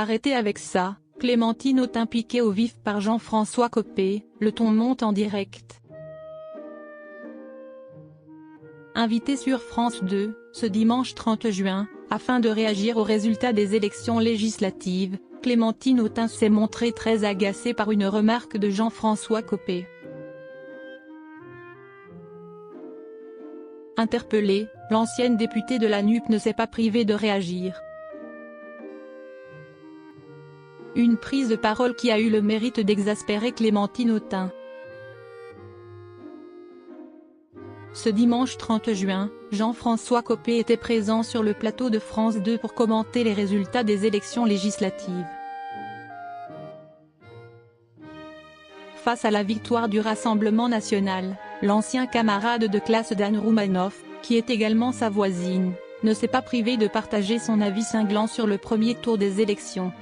Arrêtez avec ça, Clémentine Autain piquée au vif par Jean-François Copé, le ton monte en direct. Invitée sur France 2, ce dimanche 30 juin, afin de réagir aux résultats des élections législatives, Clémentine Autain s'est montrée très agacée par une remarque de Jean-François Copé. Interpellée, l'ancienne députée de la NUP ne s'est pas privée de réagir. Une prise de parole qui a eu le mérite d'exaspérer Clémentine Autain. Ce dimanche 30 juin, Jean-François Copé était présent sur le plateau de France 2 pour commenter les résultats des élections législatives. Face à la victoire du Rassemblement national, l'ancien camarade de classe d'Anne Roumanoff, qui est également sa voisine, ne s'est pas privé de partager son avis cinglant sur le premier tour des élections.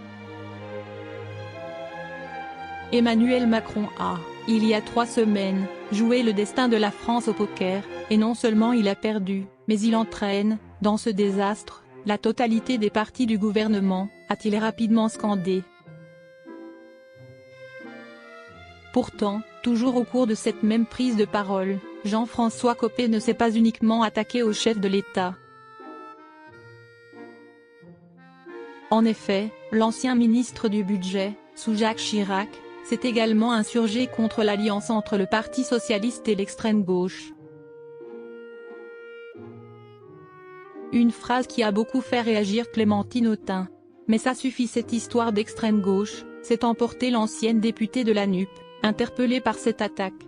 Emmanuel Macron a, il y a 3 semaines, joué le destin de la France au poker, et non seulement il a perdu, mais il entraîne, dans ce désastre, la totalité des partis du gouvernement, a-t-il rapidement scandé. Pourtant, toujours au cours de cette même prise de parole, Jean-François Copé ne s'est pas uniquement attaqué au chef de l'État. En effet, l'ancien ministre du Budget, sous Jacques Chirac, s'est également insurgé contre l'alliance entre le Parti socialiste et l'extrême gauche. Une phrase qui a beaucoup fait réagir Clémentine Autain. Mais ça suffit, cette histoire d'extrême gauche, s'est emportée l'ancienne députée de la NUP, interpellée par cette attaque.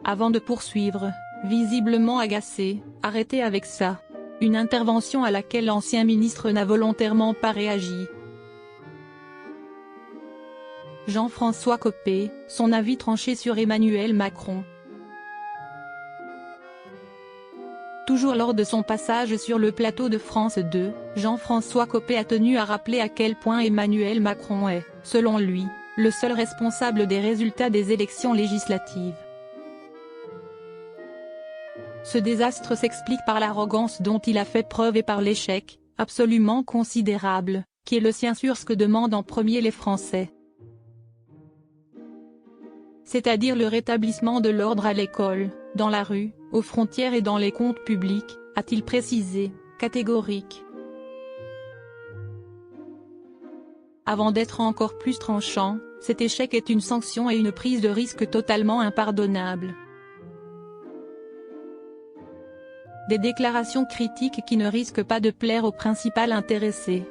Avant de poursuivre, visiblement agacée, arrêtez avec ça. Une intervention à laquelle l'ancien ministre n'a volontairement pas réagi. Jean-François Copé, son avis tranché sur Emmanuel Macron. Toujours lors de son passage sur le plateau de France 2, Jean-François Copé a tenu à rappeler à quel point Emmanuel Macron est, selon lui, le seul responsable des résultats des élections législatives. Ce désastre s'explique par l'arrogance dont il a fait preuve et par l'échec, absolument considérable, qui est le sien sur ce que demandent en premier les Français. C'est-à-dire le rétablissement de l'ordre à l'école, dans la rue, aux frontières et dans les comptes publics, a-t-il précisé, catégorique. Avant d'être encore plus tranchant, cet échec est une sanction et une prise de risque totalement impardonnable. Des déclarations critiques qui ne risquent pas de plaire au principal intéressé.